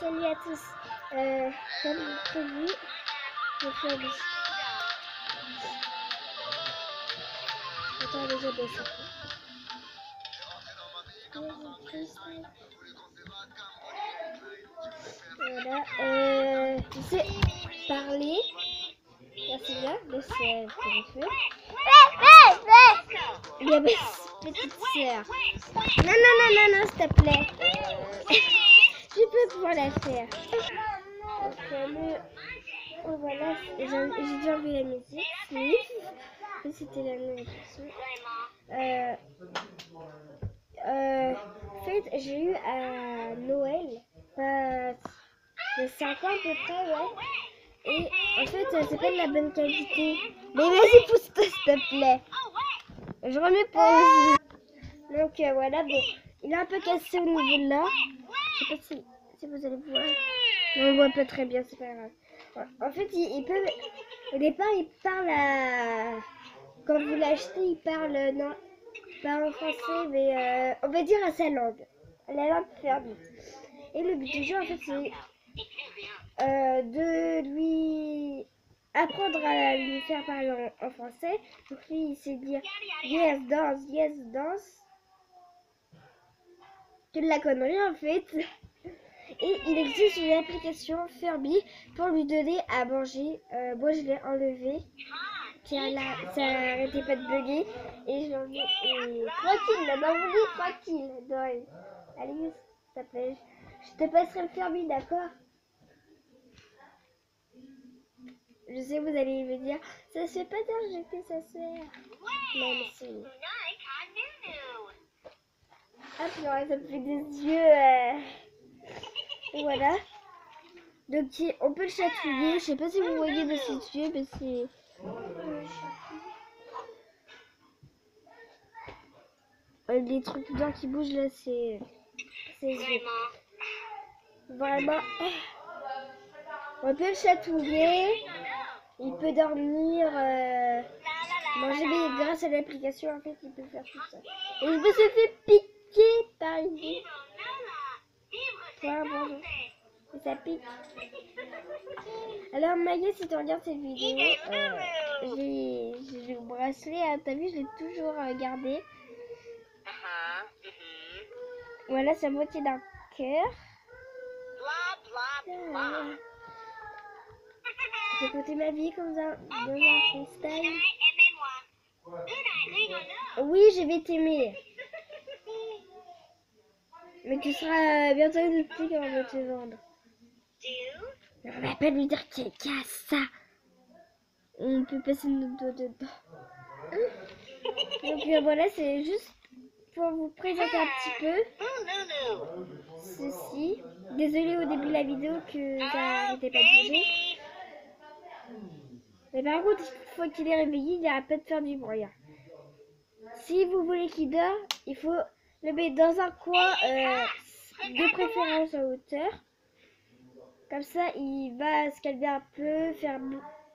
Salut à tous. Comme prévu, je fais des... Attends, déjà baissé. Voilà. Tu sais parler. Merci bien. Laisse le feu. Il y a ma petite sœur. Non, s'il te plaît. Je peux pouvoir la faire. Oh, voilà, j'ai déjà enlevé la musique. Sniff. Et c'était la même chanson. En fait, j'ai eu à Noël, de 5 ans à peu près, ouais. Et en fait, c'est pas de la bonne qualité. Mais vas-y, pousse-toi, s'il te plaît. Je remets pause. Donc voilà, bon, il est un peu cassé au niveau de là. Je sais pas si vous allez voir. Non, on voit pas très bien, c'est pas grave. En fait, il peut... Au départ, il parle à... Quand vous l'achetez, il parle... Non, pas en français, mais on va dire à sa langue. La langue ferme. Et le but du jeu, en fait, c'est de lui apprendre à lui faire parler en français. Donc lui, il sait dire yes, danse. Que de la connerie, en fait. Et il existe une application Furby pour lui donner à manger. Moi, je l'ai enlevé. Car là, ça n'arrêtait pas de bugger. Et je l'ai enlevé. Et tranquille, la maman dit tranquille. Dory. Allez, s'il te plaît. Je te passerai le Furby, d'accord? Je sais, vous allez me dire, ça se fait pas d'injecter sa sœur. Non, mais c'est... Hop, non, ça me fait des yeux. Voilà. Donc, on peut le chatouiller. Je sais pas si vous voyez de ses yeux, mais c'est... Les trucs dedans qui bougent là, c'est ses yeux. Vraiment. On peut le chatouiller. Il peut dormir, manger, mais grâce à l'application, en fait, il peut faire tout ça. Et il peut se faire piquer par une bille. Bonjour. Et ça pique. Alors, Maya, si tu regardes cette vidéo, j'ai le bracelet, hein, t'as vu, je l'ai toujours gardé. Voilà, c'est à moitié d'un cœur. J'ai compté ma vie comme dans un freestyle. Oui, je vais t'aimer. Mais tu seras bientôt adopté quand on va te vendre. On va pas lui dire qu'il y a ça. On peut passer notre doigt dedans. Donc voilà, c'est juste pour vous présenter un petit peu ceci. Désolée au début de la vidéo que ça n'arrêtait pas de bouger. Mais par contre, une fois qu'il est réveillé, il n'arrête pas de faire du bruit. Si vous voulez qu'il dort, il faut le mettre dans un coin, de préférence en hauteur. Comme ça, il va se calmer un peu, faire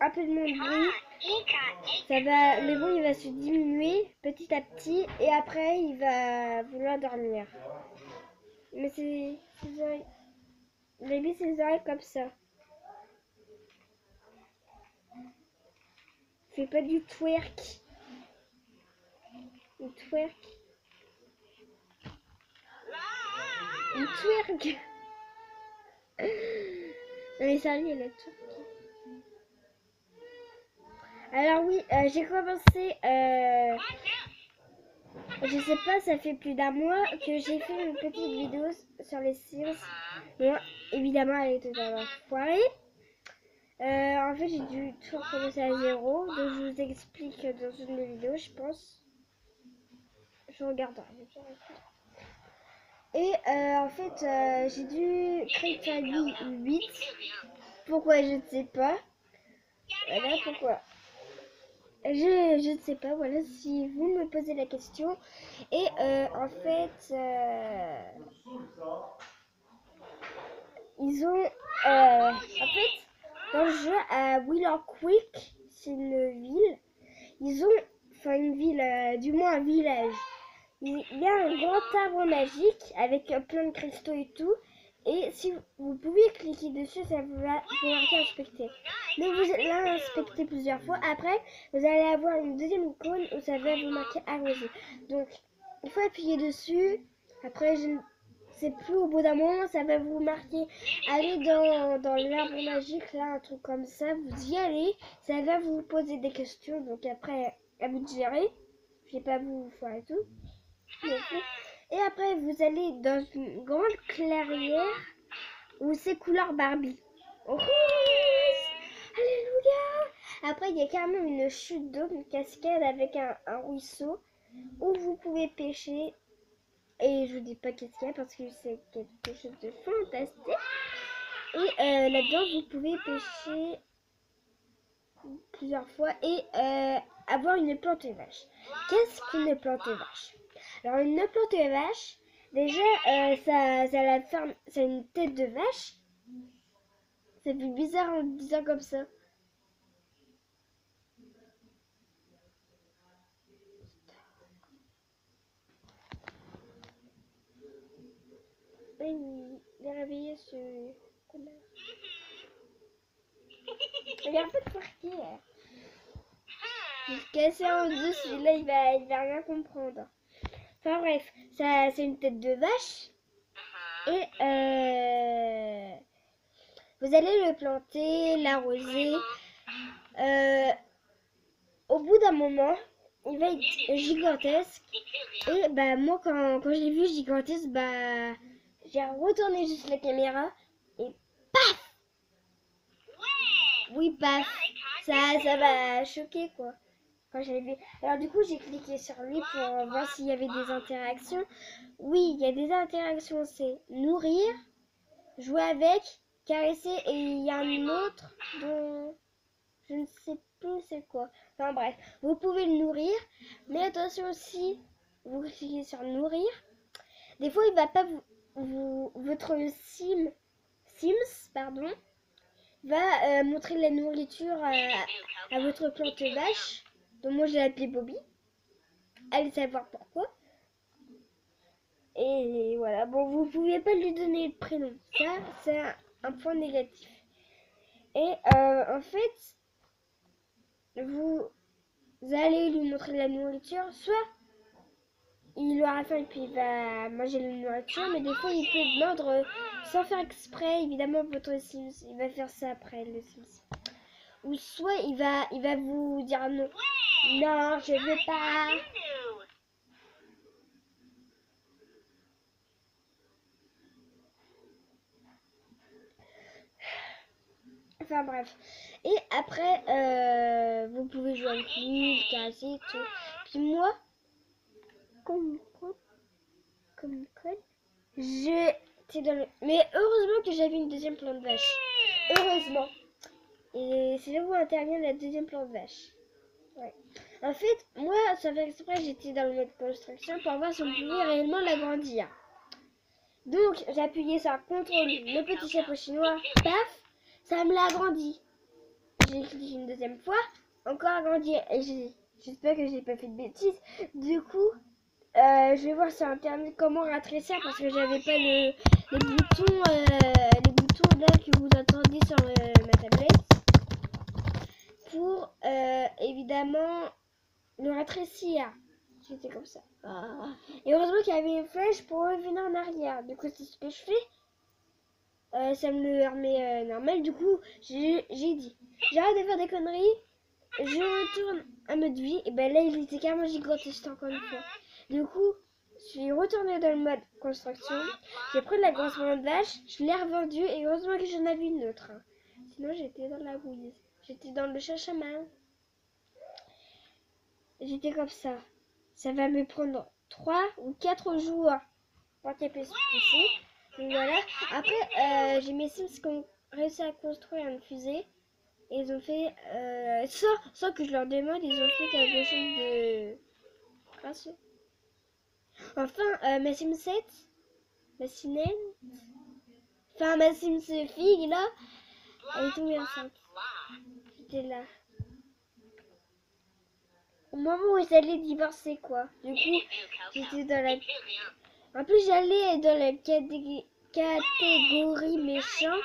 un peu de moins de bruit. Ça va, le bruit il va se diminuer petit à petit et après il va vouloir dormir. Mais ses oreilles, il a mis ses oreilles comme ça. Il fait pas du twerk. Il twerk. Il twerk. Non mais sérieux, il a twerk. Alors oui, j'ai commencé, je sais pas, ça fait plus d'un mois que j'ai fait une petite vidéo sur les Sims. Bon, évidemment, elle était dans la foirée. En fait, j'ai dû tout recommencer à zéro. Donc, je vous explique dans une des vidéos, je pense. Je regarderai. Et en fait, j'ai dû créer famille 8. Pourquoi, je ne sais pas. Voilà pourquoi. Je ne sais pas, voilà, si vous me posez la question. Et en fait, ils ont, en fait, dans le jeu à Willow Creek, c'est une ville, ils ont, enfin une ville, du moins un village. Il y a un grand arbre magique avec plein de cristaux et tout. Et si vous pouvez cliquer dessus, ça va vous marquer inspecter. Donc vous allez inspecter plusieurs fois. Après, vous allez avoir une deuxième icône où ça va vous marquer arroser. Donc, il faut appuyer dessus. Après, je ne sais plus, au bout d'un moment, ça va vous marquer. Allez dans l'arbre magique, là, un truc comme ça. Vous y allez. Ça va vous poser des questions. Donc après, à vous de gérer. Je vais pas vous faire et tout. Et après, vous allez dans une grande clairière où c'est couleur Barbie. Oh, alléluia! Après, il y a carrément une chute d'eau, une cascade avec un ruisseau où vous pouvez pêcher. Et je vous dis pas qu'est-ce qu'il y a parce que c'est quelque chose de fantastique. Et là-dedans, vous pouvez pêcher plusieurs fois et avoir une plante vache. Qu'est-ce qu'une plante vache? Alors une plante vache, déjà ça la forme, c'est une tête de vache. Ça fait bizarre en disant comme ça. Il est réveillé ce connard. Il a un peu de parquet. Il se cassait en deux, celui-là il va rien comprendre. Enfin bref, ça c'est une tête de vache. Et vous allez le planter, l'arroser. Au bout d'un moment, il va être gigantesque. Et bah moi quand j'ai vu gigantesque, bah j'ai retourné juste la caméra et paf! Oui, paf! Ça m'a choqué quoi. Quand j'avais vu. Alors du coup j'ai cliqué sur lui pour voir s'il y avait des interactions. Oui, il y a des interactions, c'est nourrir, jouer avec, caresser et il y a un autre dont je ne sais plus c'est quoi. Enfin bref, vous pouvez le nourrir, mais attention aussi, vous cliquez sur nourrir. Des fois il va pas votre Sims pardon, va montrer la nourriture à votre plante vache. Donc moi je l'ai appelée Bobby. Allez savoir pourquoi. Et voilà, bon vous pouvez pas lui donner de prénom. Ça c'est un point négatif. Et en fait, vous allez lui montrer de la nourriture, soit il aura faim et puis il va manger la nourriture, mais des fois il peut mordre sans faire exprès, évidemment votre Sims, il va faire ça après le Sims. Ou soit il va vous dire non, non je veux pas. Enfin bref. Et après, vous pouvez jouer avec lui, le caresser, tout. Puis moi, comme code, j'étais dans le... Mais heureusement que j'avais une deuxième plante vache. Heureusement. Et c'est là où intervient la deuxième plante vache. Ouais. En fait, moi, ça fait exprès, j'étais dans le mode construction pour voir si on pouvait réellement l'agrandir. Donc, j'ai appuyé sur contrôle, le petit chapeau chinois, paf, ça me l'a agrandi. J'ai cliqué une deuxième fois, encore agrandi. Et j'espère que j'ai pas fait de bêtises. Du coup, je vais voir sur internet comment rétrécir parce que j'avais pas les boutons là que vous attendez sur ma tablette pour évidemment le rétrécir. C'était comme ça. Et heureusement qu'il y avait une flèche pour revenir en arrière. Du coup, c'est ce que je fais. Ça me le remet normal. Du coup, j'ai dit, j'arrête de faire des conneries. Je retourne à mode vie. Et ben là, il était carrément gigantesque encore une fois. Du coup, je suis retournée dans le mode construction. J'ai pris la grosse plante vache. Je l'ai revendue. Et heureusement que j'en avais une autre. Sinon, j'étais dans la bouillie. J'étais dans le chachamin. J'étais comme ça. Ça va me prendre 3 ou 4 jours pour qu'elle puisse pousser. Donc voilà. Après, j'ai mes Sims qui ont réussi à construire une fusée. Et ils ont fait, sans que je leur demande, ils ont fait quelque chose de gracieux. Enfin, ma Sim 7, ma Sinette, enfin ma Sim fille là, elle est tombée enceinte. J'étais là. Au moment où ils allaient divorcer quoi. Du coup, j'étais dans la... En plus j'allais dans la catégorie méchant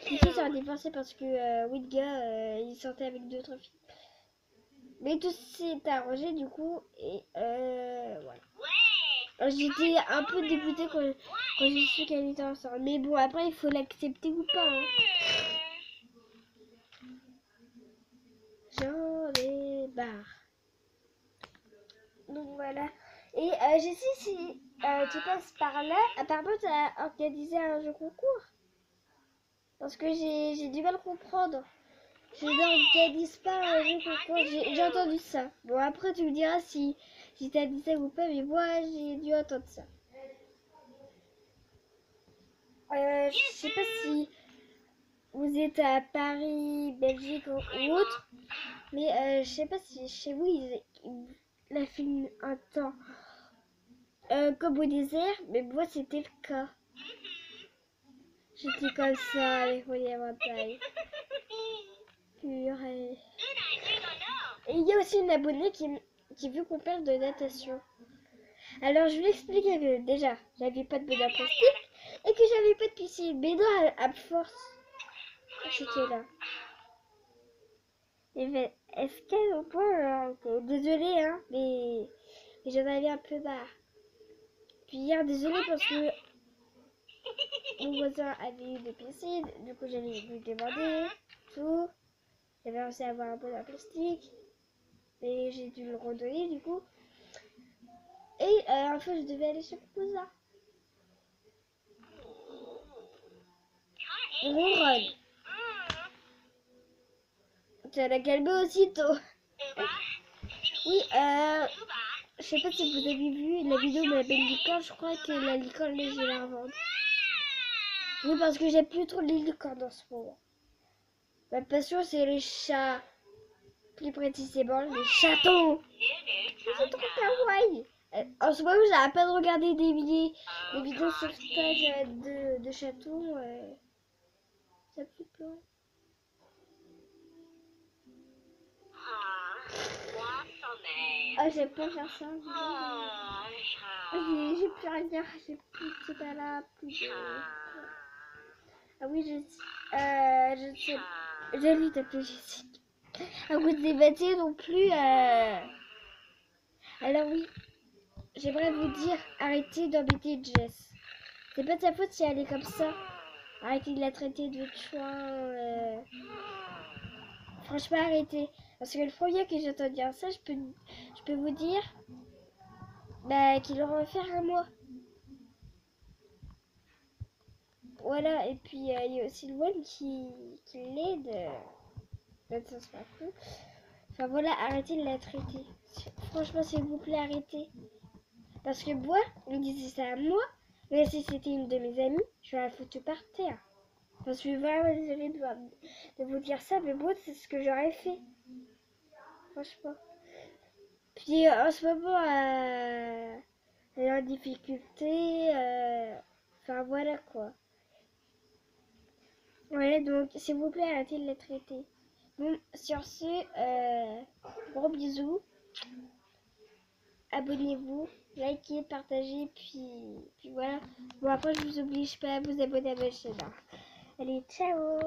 qui se sont divorcés parce que Widga il sortait avec d'autres filles. Mais tout s'est arrangé du coup et voilà. J'étais un peu dégoûtée quand j'ai su qu'elle était enceinte. Mais bon, après il faut l'accepter ou pas. Hein. J'en ai marre. Donc voilà. Et je sais si tu passes par là. Apparemment, tu as organisé un jeu concours. Parce que j'ai du mal à comprendre. Je n'organise pas un jeu concours. J'ai entendu ça. Bon, après, tu me diras si t'as dit ça ou pas. Mais moi, j'ai dû entendre ça. Je sais pas si vous êtes à Paris, Belgique ou autre. Mais je sais pas si chez vous, il a fait un temps. Comme au désert, mais moi c'était le cas. J'étais comme ça avec mon éventail. Purée. Et il y a aussi une abonnée qui veut qu'on parle de natation. Alors je lui explique que déjà, j'avais pas de bonheur plastique et que j'avais pas de piscine. Mais non, à force, j'étais là. Et ben, est-ce qu'elle peut désolée, hein, mais j'en avais un peu marre. Puis hier, désolée parce que mon voisin avait eu des piscines, du coup j'allais lui demander tout. J'avais réussi à avoir un peu de plastique, mais j'ai dû le redonner du coup. Et un fois je devais aller chez mon cousin. Ronronne. Tu l'as calmé aussitôt. Oui, je sais pas si vous avez vu la vidéo de la belle licorne, je crois que la licorne, je vais la revendre. Oui, parce que j'ai plus trop de licornes en ce moment. Ma passion, c'est les chats. Plus précisément, les chatons. C'est trop kawaii. En ce moment, j'ai à peine regardé des vidéos sauvetage de chatons. Ça me fait pleurer. Ah, j'aime pas faire ça. J'ai plus rien. J'ai plus de petit là, plus de... Ah oui, je sais. J'ai lu t'appeler Jessica. À cause des bâtiments non plus. Alors oui, j'aimerais vous dire, arrêtez d'embêter Jess. C'est pas de sa faute si elle est comme ça. Arrêtez de la traiter de chouin. Franchement, arrêtez. Parce que le premier que j'entends dire ça, je peux vous dire qu'il aura affaire à moi. Voilà, et puis il y a aussi le one qui l'aide. Ça se passe tout. Enfin voilà, arrêtez de la traiter. Franchement, s'il vous plaît, arrêtez. Parce que moi, il disait ça à moi, mais si c'était une de mes amies, je vais la foutre par terre. Je suis vraiment désolée de vous dire ça, mais moi, c'est ce que j'aurais fait. Franchement. Puis en ce moment, elle est en difficulté. Enfin voilà quoi. Voilà, donc s'il vous plaît, arrêtez de la traiter. Bon, sur ce, gros bisous. Abonnez-vous, likez, partagez, puis voilà. Bon, après, je vous oblige pas à vous abonner à ma chaîne. Allez, ciao!